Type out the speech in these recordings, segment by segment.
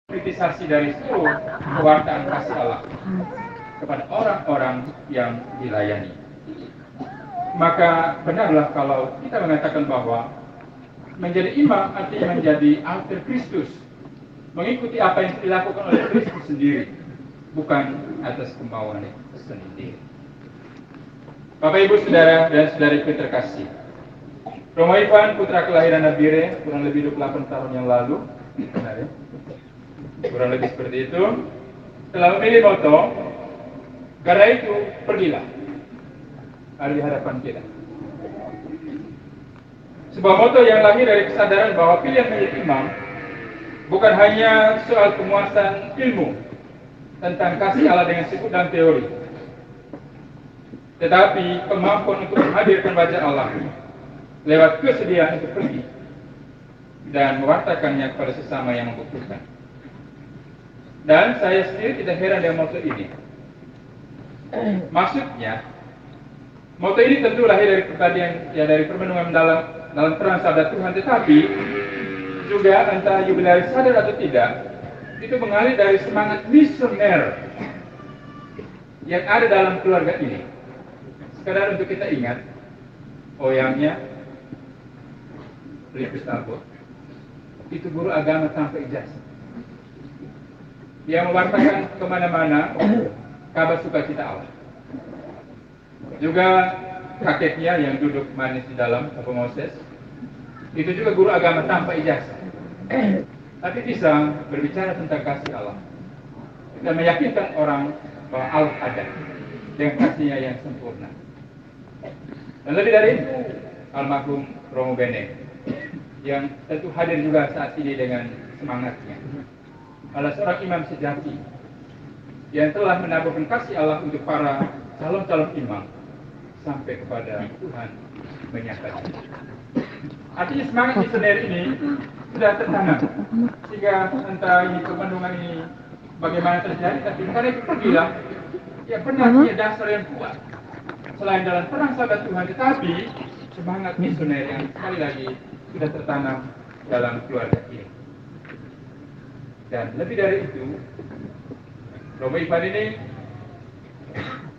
kritisasi dari seluruh pewartaan kasih Allah kepada orang-orang yang dilayani. Maka benarlah kalau kita mengatakan bahwa menjadi imam artinya menjadi alter Kristus, mengikuti apa yang dilakukan oleh Kristus sendiri, bukan atas kemauan sendiri. Bapak, Ibu, Saudara dan Saudariku terkasih, Romo Ivan, putra kelahiran Nabire, kurang lebih 28 tahun yang lalu, benar ya? Kurang lebih seperti itu, telah memilih moto, karena itu pergilah, ada di hadapan kita. Sebuah moto yang lahir dari kesadaran bahwa pilihan menjadi imam bukan hanya soal penguasaan ilmu tentang kasih Allah dengan sifat dan teori, tetapi kemampuan untuk menghadirkan wajah Allah lewat kesediaan untuk pergi dan mewartakannya kepada sesama yang membutuhkan. Dan saya sendiri tidak heran dengan moto ini. Maksudnya, moto ini tentu lahir dari pertanian, ya, dari permenungan dalam terang sabda Tuhan, tetapi juga entah jubilaris sadar atau tidak, itu mengalir dari semangat misioner yang ada dalam keluarga ini. Sekadar untuk kita ingat, oyangnya Ripus Talbot itu guru agama tanpa ijazah yang mewartakan kemana-mana kabar sukacita Allah. Juga kakeknya yang duduk manis di dalam, Bapak Moses, itu juga guru agama tanpa ijazah, tapi bisa berbicara tentang kasih Allah dan meyakinkan orang bahwa Allah ada dengan kasihnya yang sempurna. Dan lebih dari itu, almarhum Romo Bene yang tentu hadir juga saat ini dengan semangatnya, adalah seorang imam sejati yang telah menaburkan kasih Allah untuk para calon-calon imam sampai kepada Tuhan menyatakan. Artinya semangat misioner ini sudah tertanam, sehingga entah ini kemandungan ini bagaimana terjadi, tapi karena itu pergilah, ya benar punya dasar yang kuat selain dalam perang sahabat Tuhan, tetapi semangat misioner yang sekali lagi sudah tertanam dalam keluarga ini. Dan lebih dari itu, Romo Ivan ini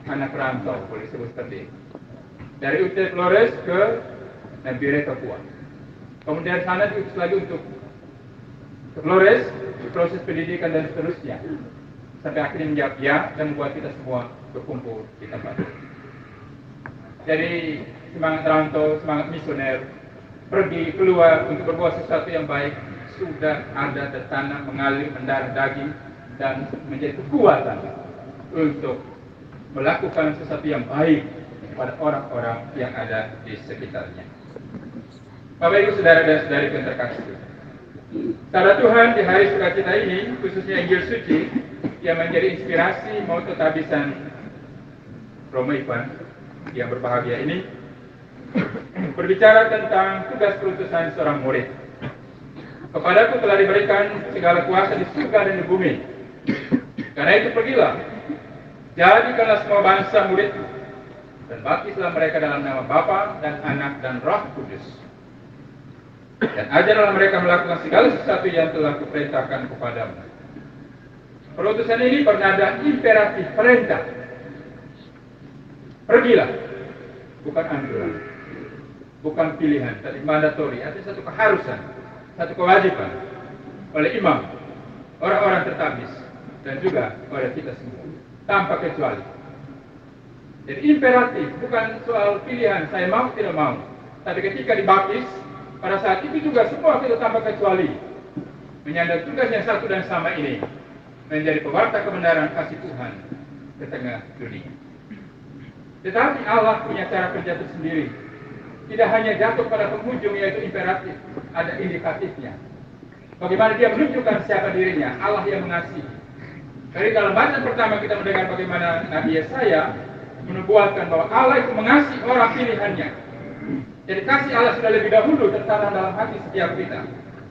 anak rantau, boleh disebut seperti itu. Dari UT Flores ke Nabire, Papua. Kemudian sana diutus lagi untuk ke Flores, proses pendidikan dan seterusnya. Sampai akhirnya menjawab ya dan membuat kita semua berkumpul di tempat itu. Jadi semangat rantau, semangat misioner, pergi keluar untuk berbuat sesuatu yang baik, sudah ada tertanam, mengalir, mendarah daging, dan menjadi kekuatan untuk melakukan sesuatu yang baik pada orang-orang yang ada di sekitarnya. Bapak, Ibu, Saudara dan Saudari yang terkasih, sabda Tuhan di hari sukacita ini, khususnya Injil Suci, yang menjadi inspirasi moto tabisan Romo Ivan yang berbahagia ini, berbicara tentang tugas perutusan seorang murid. Kepadaku telah diberikan segala kuasa di surga dan di bumi. Karena itu pergilah, jadikanlah semua bangsa muridku, dan baptislah mereka dalam nama Bapa dan Anak dan Roh Kudus. Dan ajarlah mereka melakukan segala sesuatu yang telah kuperintahkan kepadamu. Perutusan ini bernada imperatif, perintah. Pergilah, bukan anjuran, bukan pilihan, tapi mandatori, artinya satu keharusan, satu kewajiban oleh imam, orang-orang tertabis, dan juga oleh kita semua, tanpa kecuali. Jadi imperatif, bukan soal pilihan, saya mau tidak mau, tapi ketika dibaptis, pada saat itu juga semua kita tanpa kecuali menyandang tugas yang satu dan sama ini, menjadi pewarta kebenaran kasih Tuhan ke tengah dunia. Tetapi Allah punya cara kerja tersendiri. Tidak hanya jatuh pada penghujung yaitu imperatif, ada indikatifnya. Bagaimana dia menunjukkan siapa dirinya, Allah yang mengasihi. Dari dalam bacaan pertama kita mendengar bagaimana Nabi Yesaya menubuatkan bahwa Allah itu mengasihi orang pilihannya. Jadi kasih Allah sudah lebih dahulu tertanam dalam hati setiap kita.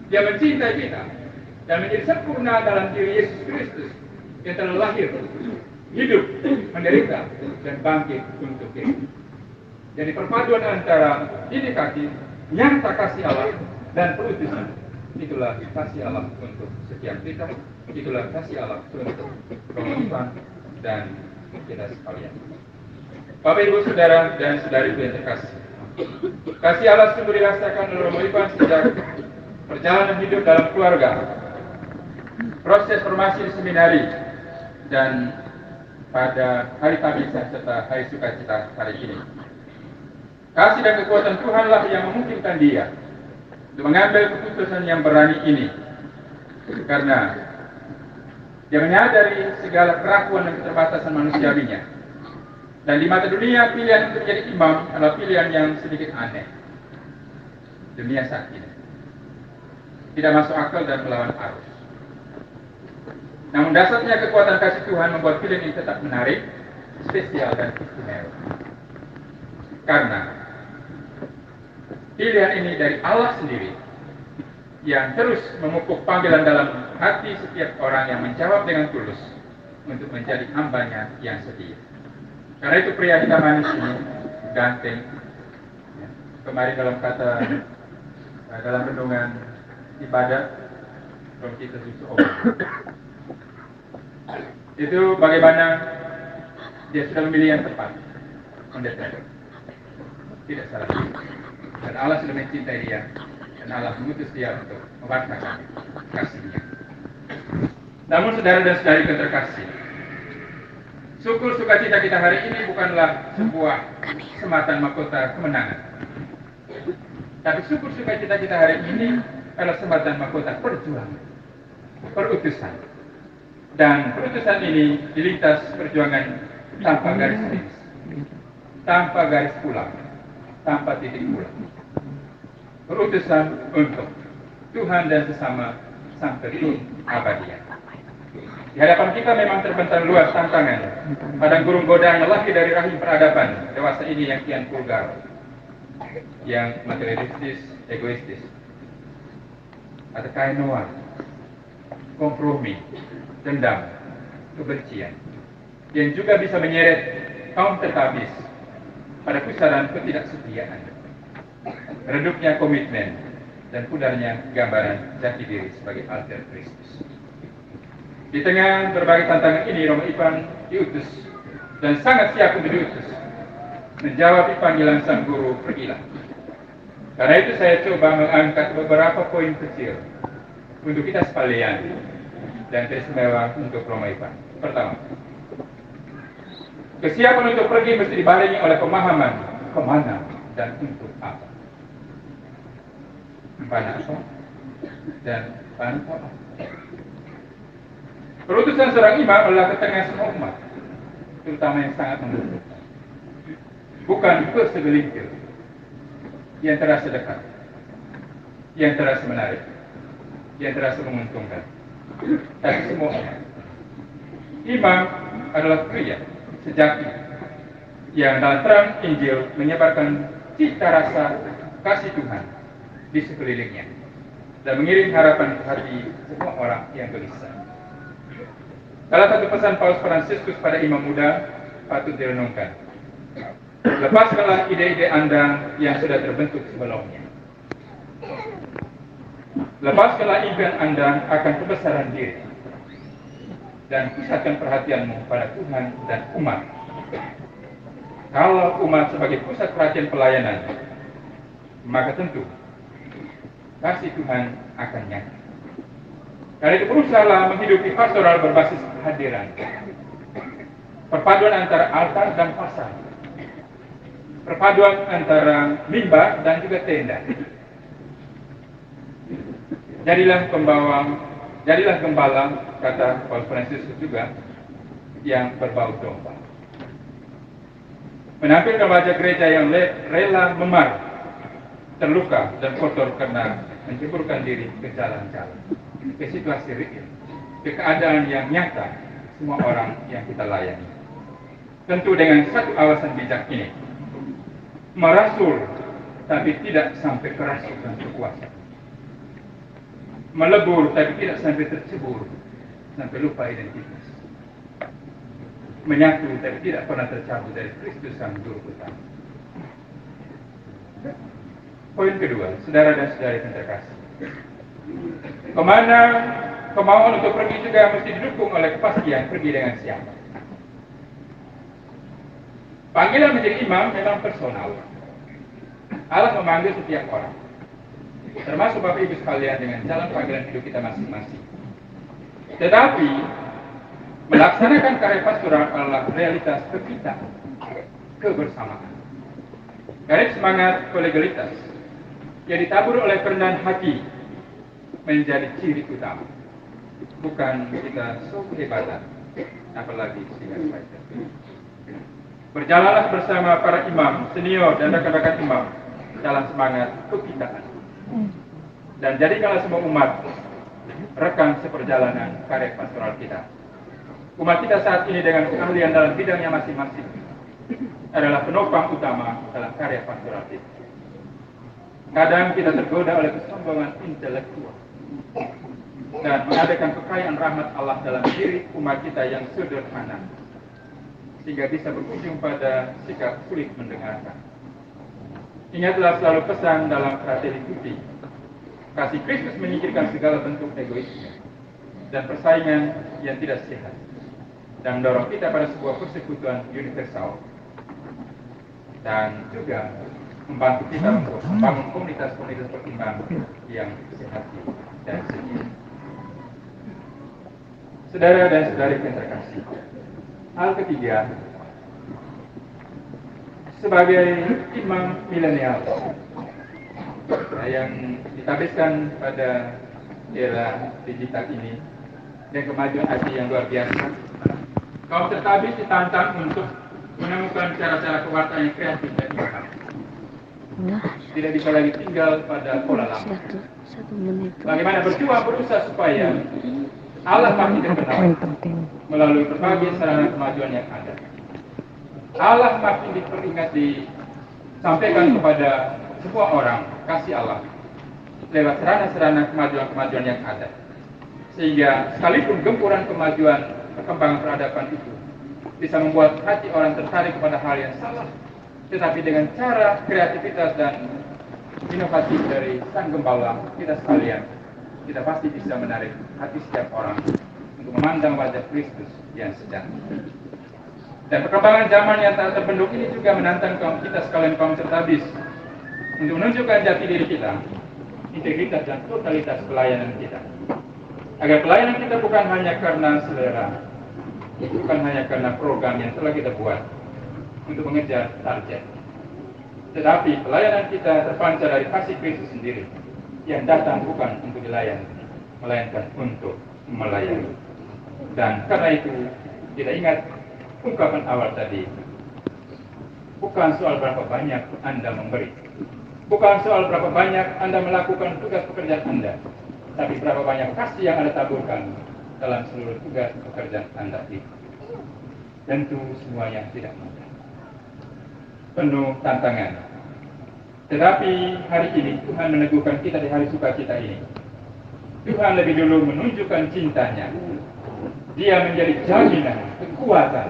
Dia mencintai kita dan menjadi sempurna dalam diri Yesus Kristus yang telah lahir, hidup, menderita, dan bangkit untuk kita. Jadi perpaduan antara indikatif, nyata kasih Allah, dan perutusan Itulah kasih Allah untuk setiap kita. Itulah kasih Allah untuk Romo dan kita sekalian. Bapak, Ibu, Saudara, dan saudariku yang terkasih, kasih Allah sungguh dirasakan oleh Romo Ivan sejak perjalanan hidup dalam keluarga, proses formasi di seminari, dan pada hari Kamis serta hari sukacita hari ini. Kasih dan kekuatan Tuhanlah yang memungkinkan dia untuk mengambil keputusan yang berani ini, karena dia menyadari segala kerakuan dan keterbatasan manusiawinya. Dan di mata dunia, pilihan untuk menjadi imam adalah pilihan yang sedikit aneh. Dunia saat ini tidak masuk akal dan melawan arus. Namun dasarnya kekuatan kasih Tuhan membuat pilihan ini tetap menarik, spesial, dan istimewa. Karena pilihan ini dari Allah sendiri yang terus memupuk panggilan dalam hati setiap orang yang menjawab dengan tulus untuk menjadi hambanya yang setia. Karena itu pria hitam manis ini ganteng. Kemarin dalam renungan ibadah Romo kita susu itu bagaimana dia sudah memilih yang tepat, pendeta. Tidak salah. Dan Allah sudah mencintai dia, dan Allah mengutus dia untuk mewartakan kasih-Nya. Namun saudara dan saudari yang terkasih, syukur sukacita kita hari ini bukanlah sebuah sematan mahkota kemenangan. Tapi syukur sukacita kita hari ini adalah sematan mahkota perjuangan, perutusan. Dan perutusan ini dilintas perjuangan tanpa garis finish, tanpa garis pulang, tanpa titik pulang. Perutusan untuk Tuhan dan sesama sampai abadian. Di hadapan kita memang terbentang luas tantangan. Padang gurun godaan yang lahir dari rahim peradaban dewasa ini yang kian vulgar, yang materialistis, egoistis, ada kainoa, kompromi, dendam, kebencian, yang juga bisa menyeret kaum tetabis pada pusaran ketidaksetiaan, redupnya komitmen, dan pudarnya gambaran jati diri sebagai alter Kristus. Di tengah berbagai tantangan ini, Romo Ivan diutus dan sangat siap untuk diutus menjawab panggilan sang guru, pergilah. Karena itu saya coba mengangkat beberapa poin kecil untuk kita sekalian dan teristimewa untuk Romo Ivan. Pertama, kesiapan untuk pergi mesti dibarengi oleh pemahaman kemana dan untuk apa. Pada apa dan pada apa. Perutusan seorang imam adalah ke tengah semua umat, terutama yang sangat membutuhkan. Bukan ke segelintir yang terasa dekat, yang terasa menarik, yang terasa menguntungkan, tapi semua umat. Imam adalah pria sejati yang dalam terang Injil menyebarkan cita rasa kasih Tuhan di sekelilingnya dan mengirim harapan ke hati semua orang yang gelisah. Salah satu pesan Paus Fransiskus pada imam muda patut direnungkan. Lepaskanlah ide-ide Anda yang sudah terbentuk sebelumnya. Lepaskanlah impian Anda akan kebesaran diri. Dan pusatkan perhatianmu pada Tuhan dan umat. Kalau umat sebagai pusat perhatian pelayanan, maka tentu kasih Tuhan akan nyata. Karena itu berusahalah menghidupi pastoral berbasis kehadiran. Perpaduan antara altar dan pasar. Perpaduan antara mimbar dan juga tenda. Jadilah gembala, kata Paus Fransiskus juga, yang berbau domba. Menampilkan wajah gereja yang rela memar, terluka dan kotor karena menceburkan diri ke jalan-jalan, ke situasi real, ke keadaan yang nyata semua orang yang kita layani. Tentu dengan satu alasan bijak ini, merasul tapi tidak sampai kerasukan kekuasaan, melebur tapi tidak sampai tercebur, sampai lupa identitas, menyatu tapi tidak pernah tercabut dari Kristus sang Juru Utama. Poin kedua, saudara dan saudari yang terkasih, Kemana kemauan untuk pergi juga mesti didukung oleh kepastian pergi dengan siapa. Panggilan menjadi imam memang personal. Allah memanggil setiap orang, termasuk Bapak Ibu sekalian dengan jalan panggilan hidup kita masing-masing. Tetapi melaksanakan karya pastoral adalah realitas kita kebersamaan. Karya semangat kolegialitas yang ditabur oleh kerendahan hati menjadi ciri utama. Bukan kita kehebatan, apalagi sehingga berjalanlah bersama para imam, senior dan rekan-rekan imam dalam semangat kekitaan. Dan jadikanlah semua umat rekan seperjalanan karya pastoral kita. Umat kita saat ini dengan keahlian dalam bidangnya masing-masing adalah penopang utama dalam karya pastoral kita. Kadang kita tergoda oleh kesombongan intelektual dan mengadakan kekayaan rahmat Allah dalam diri umat kita yang sederhana, sehingga bisa berujung pada sikap sulit mendengarkan. Ingatlah selalu pesan dalam Fratelli Tutti, kasih Kristus menyingkirkan segala bentuk egoisme dan persaingan yang tidak sehat, dan mendorong kita pada sebuah persekutuan universal, dan juga membantu kita untuk membangun komunitas-komunitas beriman yang sehat dan setia. Saudara dan saudari yang terkasih, hal ketiga, sebagai imam milenial yang ditabiskan pada era digital ini dan kemajuan IT yang luar biasa, kaum tertabis ditantang untuk menemukan cara-cara kewartaan yang kreatif dan inovatif. Tidak bisa lagi tinggal pada pola lama. Bagaimana berjuang berusaha supaya Allah makin dikenal melalui berbagai sarana kemajuan yang ada. Allah makin diperingat, disampaikan kepada semua orang kasih Allah lewat sarana-sarana kemajuan-kemajuan yang ada. Sehingga sekalipun gempuran kemajuan perkembangan peradaban itu bisa membuat hati orang tertarik kepada hal yang salah, tetapi dengan cara kreativitas dan inovatif dari Sang Gembala kita sekalian, kita pasti bisa menarik hati setiap orang untuk memandang wajah Kristus yang sejati. Dan perkembangan zaman yang tak terbendung ini juga menantang kaum kita sekalian, kaum tertabis, untuk menunjukkan jati diri kita, integritas dan totalitas pelayanan kita. Agar pelayanan kita bukan hanya karena selera, bukan hanya karena program yang telah kita buat untuk mengejar target, tetapi pelayanan kita terpancar dari kasih Kristus sendiri yang datang bukan untuk dilayani, melainkan untuk melayani. Dan karena itu kita ingat ungkapan awal tadi, bukan soal berapa banyak Anda memberi, bukan soal berapa banyak Anda melakukan tugas pekerjaan Anda, tapi berapa banyak kasih yang Anda taburkan dalam seluruh tugas pekerjaan Anda itu. Tentu semuanya tidak mudah, penuh tantangan. Tetapi hari ini Tuhan meneguhkan kita di hari sukacita ini. Tuhan lebih dulu menunjukkan cintanya. Dia menjadi jaminan, kekuatan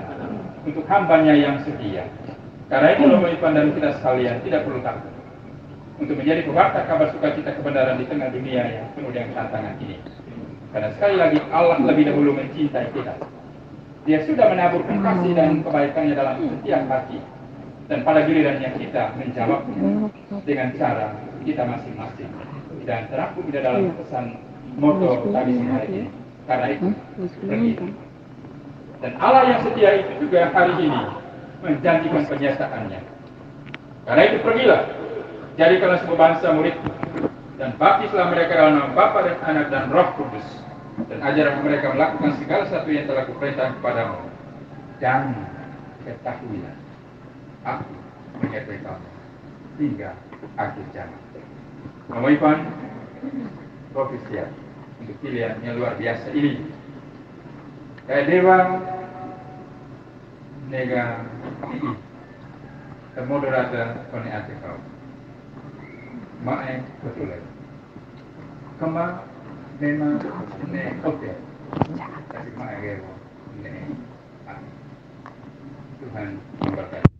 untuk hambanya yang setia. Karena itu Bapak Ibu dan kita sekalian tidak perlu takut untuk menjadi pewarta kabar sukacita kebenaran di tengah dunia yang penuh dengan tantangan ini. Karena sekali lagi Allah lebih dahulu mencintai kita. Dia sudah menaburkan kasih dan kebaikannya dalam setiap hati. Dan pada gilirannya kita menjawabnya dengan cara kita masing-masing. Dan terangkum di dalam pesan moto tadi hari ini. Karena itu, pergi. Dan Allah yang setia itu juga hari ini menjanjikan penyertaannya. Karena itu pergilah, jadikanlah sebuah bangsa murid, dan baptislah mereka dalam nama Bapa dan Anak dan Roh Kudus, dan ajarlah mereka melakukan segala sesuatu yang telah kuperintahkan kepadamu. Dan ketahuilah, aku menyertai kamu hingga akhir zaman. Bapak Ibu, Profesi siap untuk pilihan yang luar biasa ini. Kayak dewa nega ini termoderata kone ate kau mae betul lagi kema memang ne oke tapi mae gero ne Tuhan memberkati.